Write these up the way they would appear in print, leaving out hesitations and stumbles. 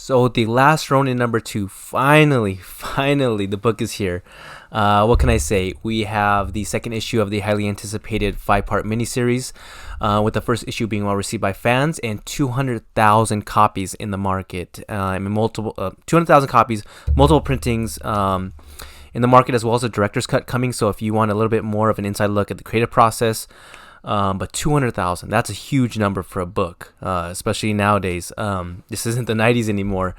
So the last Ronin number 2, finally, the book is here. What can I say? We have the second issue of the highly anticipated 5-part miniseries, with the first issue being well received by fans and 200,000 copies in the market. 200,000 copies, multiple printings in the market, as well as a director's cut coming. So if you want a little bit more of an inside look at the creative process, but 200,000, that's a huge number for a book, especially nowadays. This isn't the 90s anymore.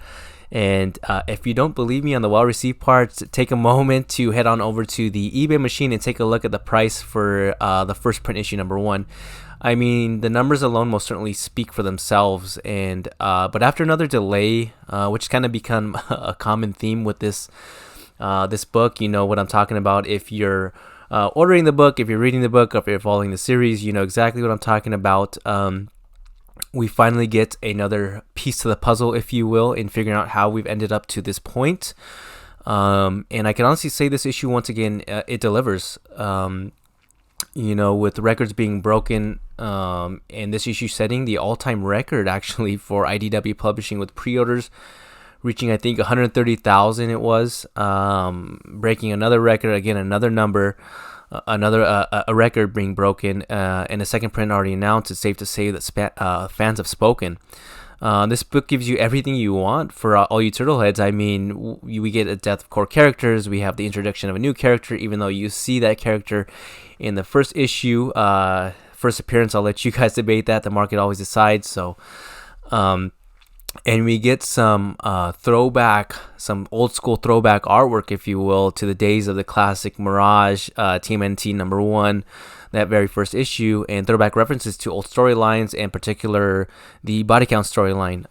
And if you don't believe me on the well-received parts, take a moment to head on over to the eBay machine and take a look at the price for the first print issue number 1. I mean, the numbers alone most certainly speak for themselves. And but after another delay, which kind of become a common theme with this book, you know what I'm talking about. If you're ordering the book, if you're reading the book, or if you're following the series, you know exactly what I'm talking about. We finally get another piece to the puzzle, if you will, in figuring out how we've ended up to this point. And I can honestly say this issue, once again, it delivers. You know, with records being broken, and this issue setting the all-time record, actually, for IDW Publishing, with pre-orders reaching, I think, 130,000 it was, breaking another record, again, another number, a record being broken, and a second print already announced. It's safe to say that fans have spoken. This book gives you everything you want for all you turtle heads. I mean, we get a death of core characters. We have the introduction of a new character, even though you see that character in the first issue. First appearance, I'll let you guys debate that. The market always decides. So, and we get some some old school throwback artwork, if you will, to the days of the classic Mirage Tmnt number 1, that very first issue, and throwback references to old storylines, in particular the Body Count storyline.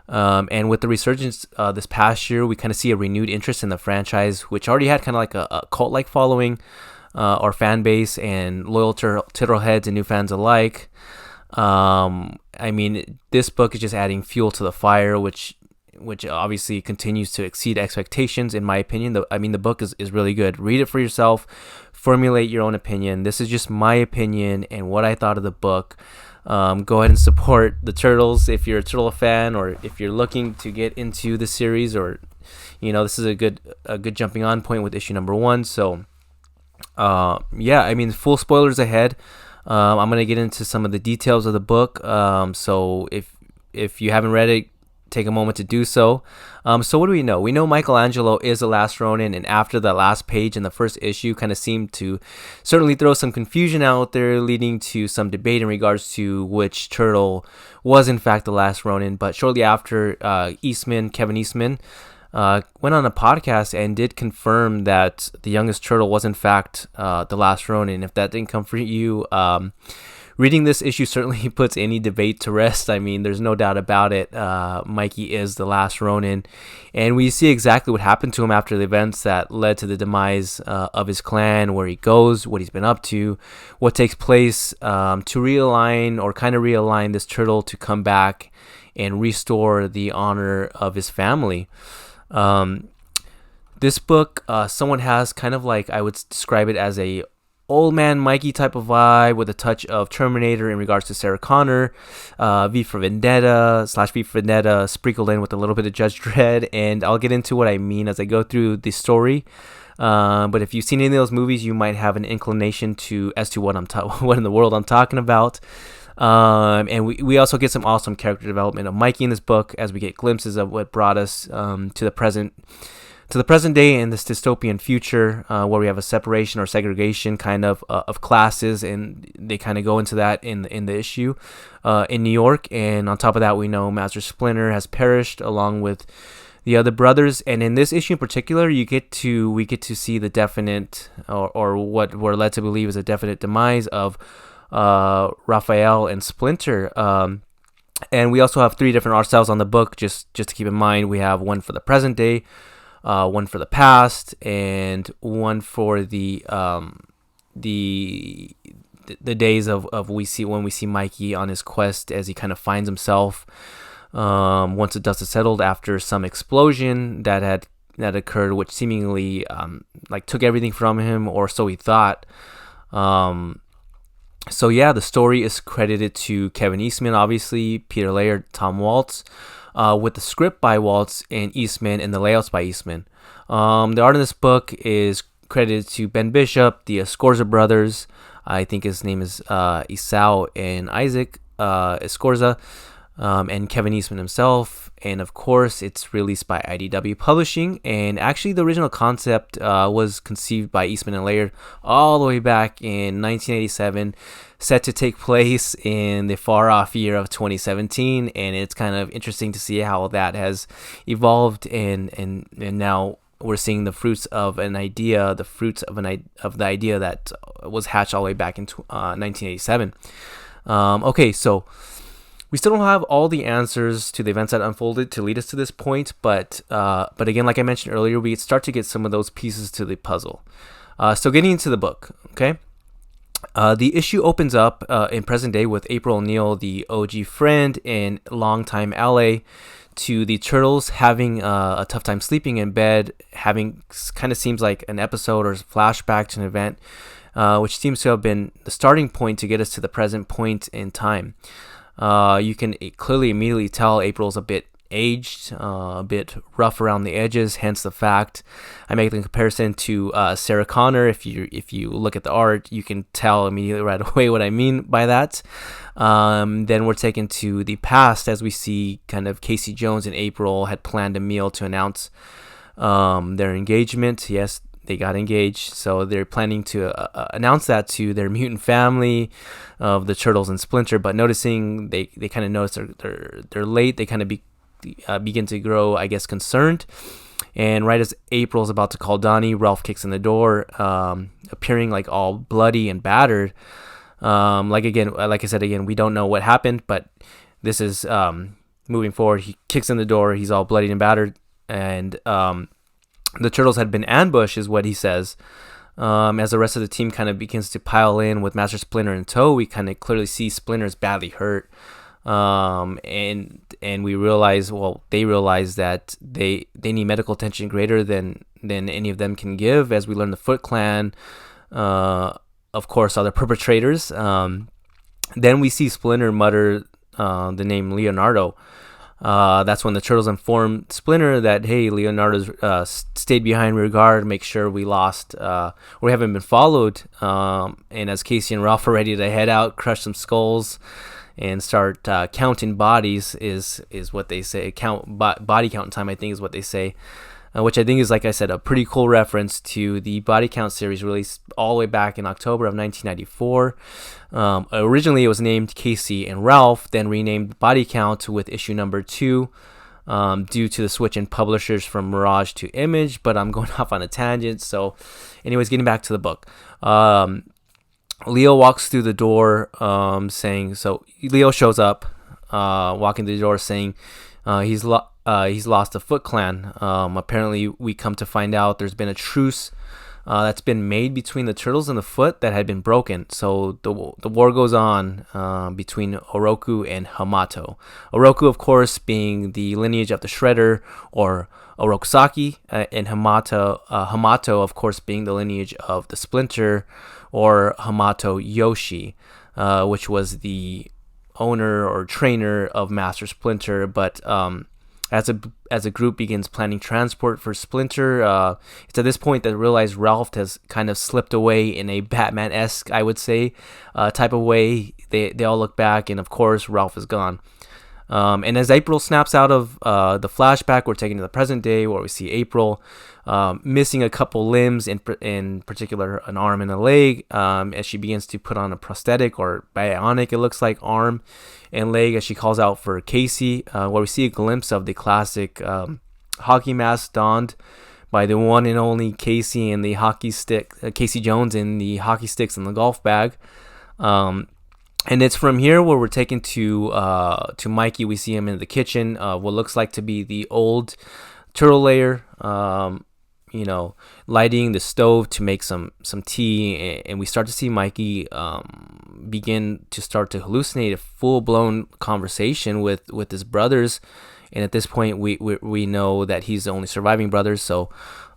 And with the resurgence this past year, we kind of see a renewed interest in the franchise, which already had kind of like a cult-like following, or fan base, and loyal turtle heads and new fans alike. I mean, this book is just adding fuel to the fire, which obviously continues to exceed expectations, in my opinion. The book is really good. Read it for yourself, formulate your own opinion. This is just my opinion and what I thought of the book. Go ahead and support the Turtles if you're a Turtle fan, or if you're looking to get into the series, or, you know, this is a good jumping on point with issue number 1. So, yeah, I mean, full spoilers ahead. I'm going to get into some of the details of the book. So if you haven't read it, take a moment to do so. So what do we know? We know Michelangelo is the last Ronin, and after the last page in the first issue kind of seemed to certainly throw some confusion out there, leading to some debate in regards to which turtle was in fact the last Ronin. But shortly after, Kevin Eastman, went on a podcast and did confirm that the youngest turtle was in fact the last Ronin. If that didn't comfort you, reading this issue certainly puts any debate to rest. I mean, there's no doubt about it. Mikey is the last Ronin, and we see exactly what happened to him after the events that led to the demise of his clan, where he goes, what he's been up to, what takes place to realign this turtle to come back and restore the honor of his family. This book, someone has kind of like, I would describe it as a old man Mikey type of vibe, with a touch of Terminator in regards to Sarah Connor, V for Vendetta sprinkled in with a little bit of Judge Dredd, and I'll get into what I mean as I go through the story. But if you've seen any of those movies, you might have an inclination as to what in the world I'm talking about. And we also get some awesome character development of Mikey in this book, as we get glimpses of what brought us to the present day in this dystopian future, where we have a separation or segregation kind of classes, and they kind of go into that in the issue in New York. And on top of that, we know Master Splinter has perished along with the other brothers, and in this issue in particular, we get to see the definite, or what we're led to believe is a definite demise of Raphael and Splinter. And we also have 3 different art styles on the book, just to keep in mind. We have one for the present day, one for the past, and one for the days of when we see Mikey on his quest, as he kind of finds himself once the dust is settled after some explosion that occurred, which seemingly took everything from him, or so he thought. So yeah, the story is credited to Kevin Eastman, obviously, Peter Laird, Tom Waltz, with the script by Waltz and Eastman and the layouts by Eastman. The art in this book is credited to Ben Bishop, the Escorza brothers. I think his name is Isao and Isaac Escorza, and Kevin Eastman himself. And of course, it's released by IDW Publishing. And actually, the original concept was conceived by Eastman and Laird all the way back in 1987, set to take place in the far-off year of 2017. And it's kind of interesting to see how that has evolved, and now we're seeing the fruits of an idea, of the idea that was hatched all the way back in 1987. Okay, so we still don't have all the answers to the events that unfolded to lead us to this point, but again, like I mentioned earlier, we start to get some of those pieces to the puzzle. So getting into the book, okay? The issue opens up in present day with April O'Neil, the OG friend and longtime ally to the Turtles, having a tough time sleeping in bed, having kind of seems like an episode or flashback to an event, which seems to have been the starting point to get us to the present point in time. You can clearly immediately tell April's a bit aged, a bit rough around the edges, hence the fact I make the comparison to Sarah Connor. If you look at the art, you can tell immediately right away what I mean by that. Then we're taken to the past as we see kind of Casey Jones and April had planned a meal to announce their engagement. Yes, they got engaged, so they're planning to announce that to their mutant family of the Turtles and Splinter. But noticing they kind of notice they're late, they kind of begin to grow, I guess, concerned. And right as April's about to call Donnie, Ralph kicks in the door, appearing like all bloody and battered. Like I said, we don't know what happened, but this is moving forward. He kicks in the door, he's all bloody and battered, and the Turtles had been ambushed, is what he says. As the rest of the team kind of begins to pile in with Master Splinter in tow, we kind of clearly see Splinter's badly hurt. And we realize, they realize that they need medical attention greater than any of them can give. As we learn, the Foot Clan, of course, are the perpetrators. Then we see Splinter mutter the name Leonardo. That's when the Turtles inform Splinter that, hey, Leonardo's stayed behind rear guard, make sure we haven't been followed. And as Casey and Ralph are ready to head out, crush some skulls, and start counting bodies, is what they say. Body count time, I think, is what they say. Which I think is, like I said, a pretty cool reference to the Body Count series released all the way back in October of 1994. Originally, it was named Casey and Ralph, then renamed Body Count with issue number 2 due to the switch in publishers from Mirage to Image, but I'm going off on a tangent. So anyways, getting back to the book. Leo walks through the door Leo shows up, walking through the door saying he's lost the Foot Clan. Apparently, we come to find out there's been a truce that's been made between the Turtles and the Foot that had been broken. So the war goes on between Oroku and Hamato. Oroku, of course, being the lineage of the Shredder or Orokusaki, and Hamato, of course, being the lineage of the Splinter or Hamato Yoshi, which was the owner or trainer of Master Splinter. But as a group begins planning transport for Splinter, it's at this point that they realize Ralph has kind of slipped away in a Batman-esque, I would say, type of way. They all look back, and of course Ralph is gone. And as April snaps out of the flashback, we're taken to the present day where we see April missing a couple limbs, in particular an arm and a leg, as she begins to put on a prosthetic or bionic, it looks like, arm and leg as she calls out for Casey, where we see a glimpse of the classic hockey mask donned by the one and only Casey and the hockey stick, Casey Jones in the hockey sticks and the golf bag. And it's from here where we're taken to Mikey. We see him in the kitchen, what looks like to be the old turtle lair, lighting the stove to make some tea, and we start to see Mikey begin to hallucinate a full-blown conversation with his brothers. And at this point, we know that he's the only surviving brother, so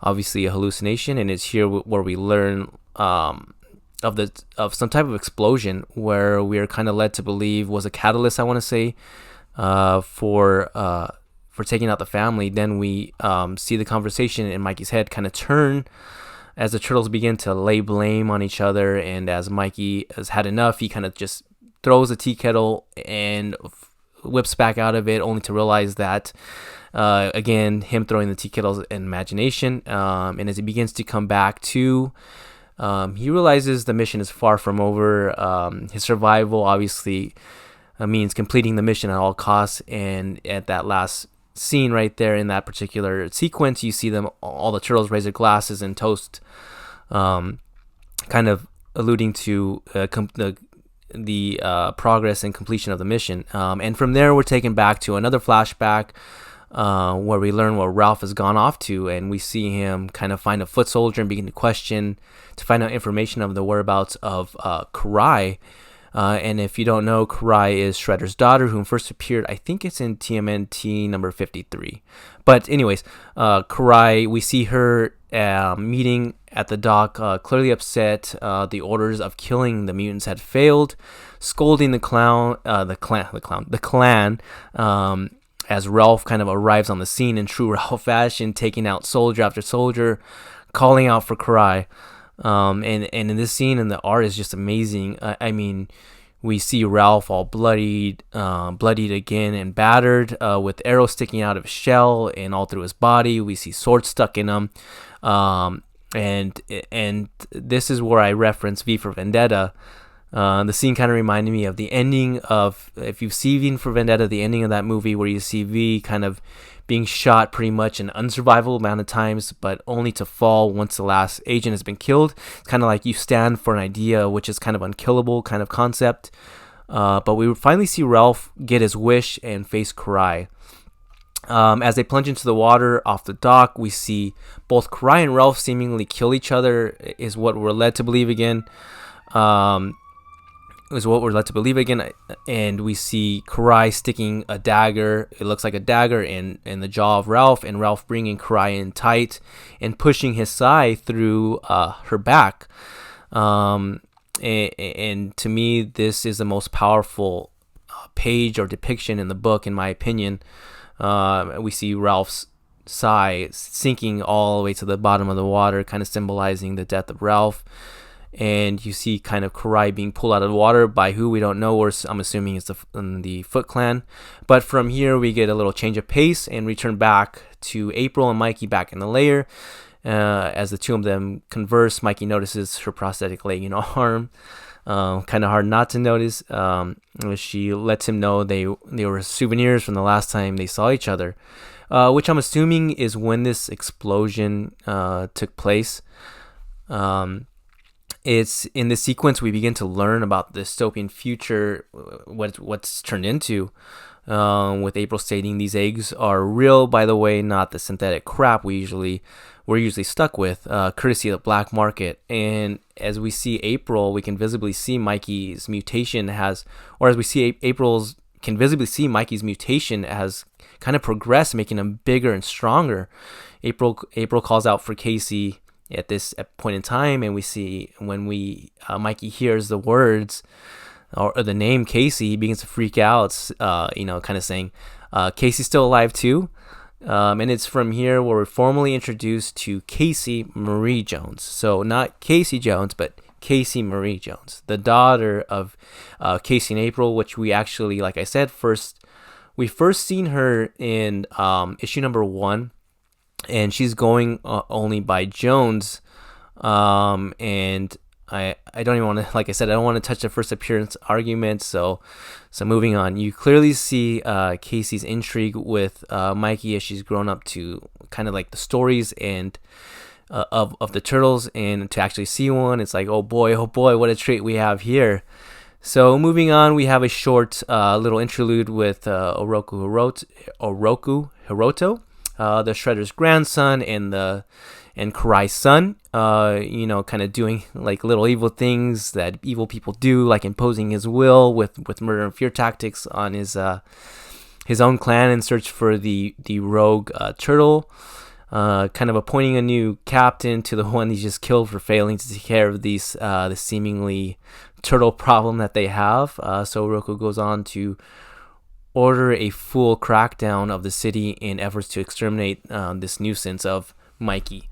obviously a hallucination. And it's here where we learn of some type of explosion where we are kind of led to believe was a catalyst, I want to say, for taking out the family. Then we see the conversation in Mikey's head kind of turn as the turtles begin to lay blame on each other, and as Mikey has had enough, he kind of just throws the tea kettle and whips back out of it, only to realize that again, him throwing the tea kettle is an imagination. And as he begins to come back to, he realizes the mission is far from over. His survival obviously means completing the mission at all costs, and at that last scene right there in that particular sequence, you see them, all the turtles, raise their glasses and toast, kind of alluding to the progress and completion of the mission. And from there, we're taken back to another flashback where we learn where Ralph has gone off to, and we see him kind of find a foot soldier and begin to find out information of the whereabouts of Karai. And if you don't know, Karai is Shredder's daughter, whom first appeared, I think it's in Tmnt number 53. But anyways, Karai, we see her meeting at the dock, clearly upset. The orders of killing the mutants had failed, scolding the clan, as Ralph kind of arrives on the scene in true Ralph fashion, taking out soldier after soldier, calling out for Karai. And in this scene, and the art is just amazing. I mean, we see Ralph all bloodied again and battered, with arrows sticking out of his shell and all through his body. We see swords stuck in him, and this is where I reference V for Vendetta. The scene kind of reminded me of the ending of, if you see V for Vendetta, the ending of that movie, where you see V kind of being shot pretty much an unsurvivable amount of times, but only to fall once the last agent has been killed. It's kind of like you stand for an idea which is kind of unkillable kind of concept. But we finally see Ralph get his wish and face Karai. As they plunge into the water off the dock, we see both Karai and Ralph seemingly kill each other, is what we're led to believe again. And we see Karai sticking a dagger, it looks like a dagger, in the jaw of Ralph, and Ralph bringing Karai in tight and pushing his sai through her back. And to me, this is the most powerful page or depiction in the book, in my opinion. We see Ralph's sai sinking all the way to the bottom of the water, kind of symbolizing the death of Ralph. And you see kind of Karai being pulled out of the water by who we don't know, or I'm assuming it's the Foot Clan. But from here, we get a little change of pace and return back to April and Mikey back in the lair. As the two of them converse, Mikey notices her prosthetic leg and arm. Kind of hard not to notice. She lets him know they were souvenirs from the last time they saw each other, which I'm assuming is when this explosion took place. It's in this sequence we begin to learn about the dystopian future, what's turned into, with April stating these eggs are real, by the way, not the synthetic crap we're usually stuck with, courtesy of the black market. And as we see April, we can visibly see Mikey's mutation has kind of progressed, making him bigger and stronger. April calls out for Casey at this point in time, and we see when Mikey hears the words or the name Casey, he begins to freak out, kind of saying, Casey's still alive too. And it's from here where we're formally introduced to Casey Marie Jones. So not Casey Jones, but Casey Marie Jones, the daughter of Casey and April, which we actually, like I said, we first seen her in issue number 1. And she's going only by Jones, and I don't even want to, like I said, I don't want to touch the first appearance argument. So moving on, you clearly see Casey's intrigue with Mikey as she's grown up to kind of like the stories and of the turtles, and to actually see one, it's like, oh boy, what a treat we have here. So moving on, we have a short little interlude with Oroku Hiroto. The Shredder's grandson and Karai's son, kind of doing like little evil things that evil people do, like imposing his will with murder and fear tactics on his own clan in search for the rogue turtle. kind of appointing a new captain to the one he just killed for failing to take care of these the seemingly turtle problem that they have. So Roku goes on to order a full crackdown of the city in efforts to exterminate this nuisance of Mikey.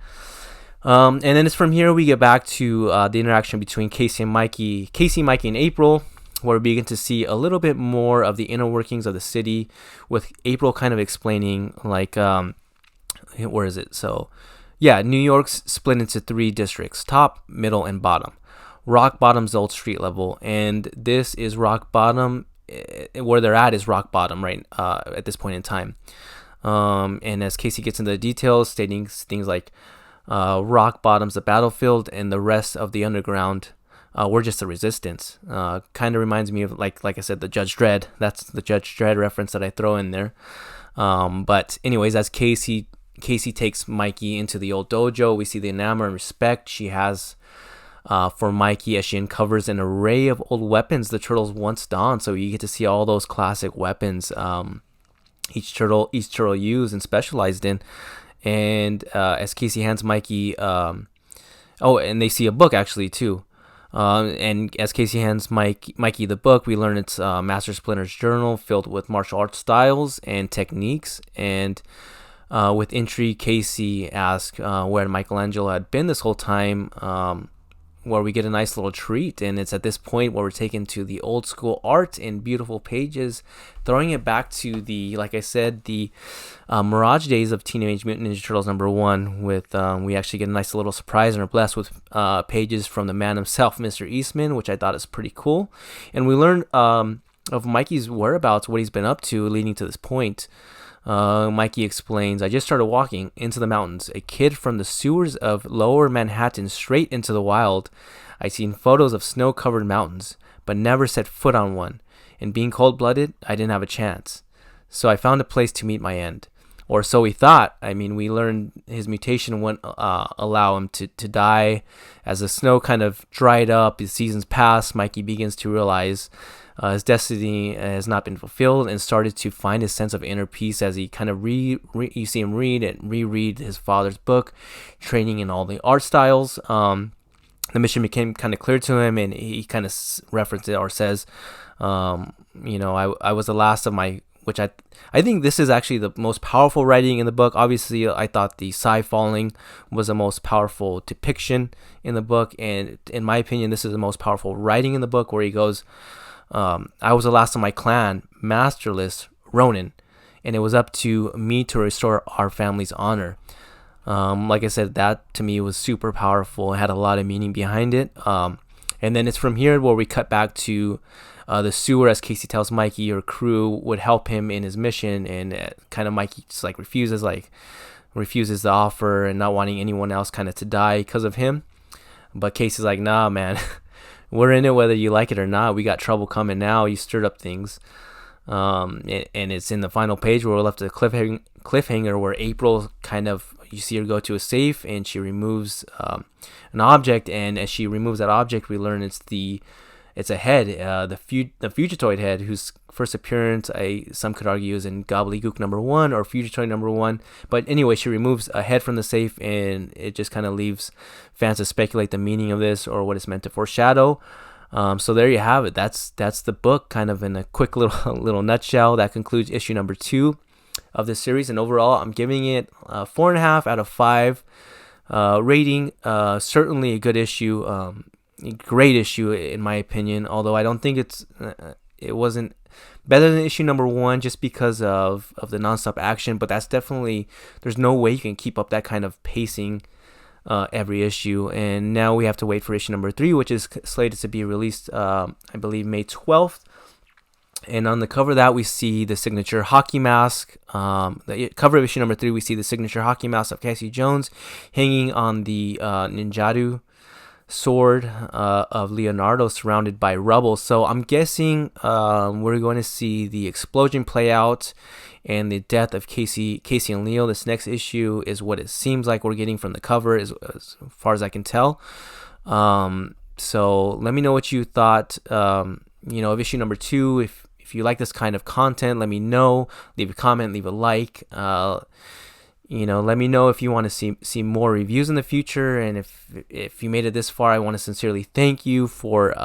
And then it's from here we get back to the interaction between Casey, Mikey, and April, where we begin to see a little bit more of the inner workings of the city, with April kind of explaining, like, where is it? So, yeah, New York's split into 3 districts: top, middle, and bottom. Rock bottom's the old street level, and this is rock bottom. Where they're at is rock bottom, right? At this point in time. And as Casey gets into the details, stating things like, rock bottom's the battlefield, and the rest of the underground, we're just the resistance. Kind of reminds me of, like I said, the Judge Dredd. That's the Judge Dredd reference that I throw in there. But anyways, as Casey takes Mikey into the old dojo, we see the enamor and respect she has for Mikey as she uncovers an array of old weapons the turtles once donned. So you get to see all those classic weapons each turtle used and specialized in. And as Casey hands Mikey, and they see a book actually too. And as Casey hands Mikey the book, we learn it's Master Splinter's journal filled with martial arts styles and techniques. And with intrigue, Casey asks where Michelangelo had been this whole time, where we get a nice little treat. And it's at this point where we're taken to the old school art in beautiful pages, throwing it back to the, like I said, the Mirage days of Teenage Mutant Ninja Turtles #1, with we actually get a nice little surprise and are blessed with pages from the man himself, Mr. Eastman, which I thought is pretty cool. And we learn of Mikey's whereabouts, what he's been up to leading to this point. Mikey explains, I just started walking into the mountains, a kid from the sewers of lower Manhattan straight into the wild. I'd seen photos of snow-covered mountains, but never set foot on one. And being cold-blooded, I didn't have a chance. So I found a place to meet my end. Or so we thought. I mean, we learned his mutation wouldn't allow him to die. As the snow kind of dried up, the seasons passed, Mikey begins to realize his destiny has not been fulfilled, and started to find his sense of inner peace as he kind of you see him read and reread his father's book, training in all the art styles. The mission became kind of clear to him, and he kind of referenced it or says, I was the last of my, which I think this is actually the most powerful writing in the book. Obviously, I thought the Psy falling was the most powerful depiction in the book, and in my opinion, this is the most powerful writing in the book, where he goes, I was the last of my clan, masterless Ronin, and it was up to me to restore our family's honor. Like I said, that to me was super powerful. It had a lot of meaning behind it. And then it's from here where we cut back to the sewer, as Casey tells Mikey your crew would help him in his mission, and kind of Mikey just refuses the offer, and not wanting anyone else kind of to die because of him. But Casey's like, nah, man. We're in it whether you like it or not. We got trouble coming now. You stirred up things. And it's in the final page where we're left at a cliffhanger where April kind of, you see her go to a safe and she removes an object. And as she removes that object, we learn it's a head, the Fugitoid head, whose first appearance, some could argue, is in Gobbledygook #1 or Fugitoid #1. But anyway, she removes a head from the safe, and it just kind of leaves fans to speculate the meaning of this or what it's meant to foreshadow. So there you have it. That's the book, kind of in a quick little nutshell. That concludes issue #2 of this series, and overall, I'm giving it 4.5 out of 5 rating. Certainly a good issue. Great issue in my opinion, although I don't think it wasn't better than issue #1 just because of the nonstop action, but that's definitely, there's no way you can keep up that kind of pacing every issue. And now we have to wait for issue #3, which is slated to be released I believe May 12th. And on the cover of that, we see the signature hockey mask. The cover of issue #3, we see the signature hockey mask of Cassie Jones hanging on the ninjaru sword of Leonardo, surrounded by rubble. So I'm guessing we're going to see the explosion play out and the death of Casey and Leo. This next issue is what it seems like we're getting from the cover, as far as I can tell. So let me know what you thought of issue #2. If you like this kind of content, let me know. Leave a comment, leave a like. let me know if you want to see more reviews in the future. And if you made it this far, I want to sincerely thank you for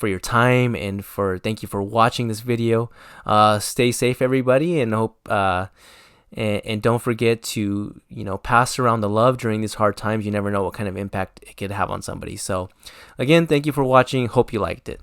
your time, and thank you for watching this video. Stay safe, everybody, and hope and don't forget to pass around the love during these hard times. You never know what kind of impact it could have on somebody. So again, thank you for watching. Hope you liked it.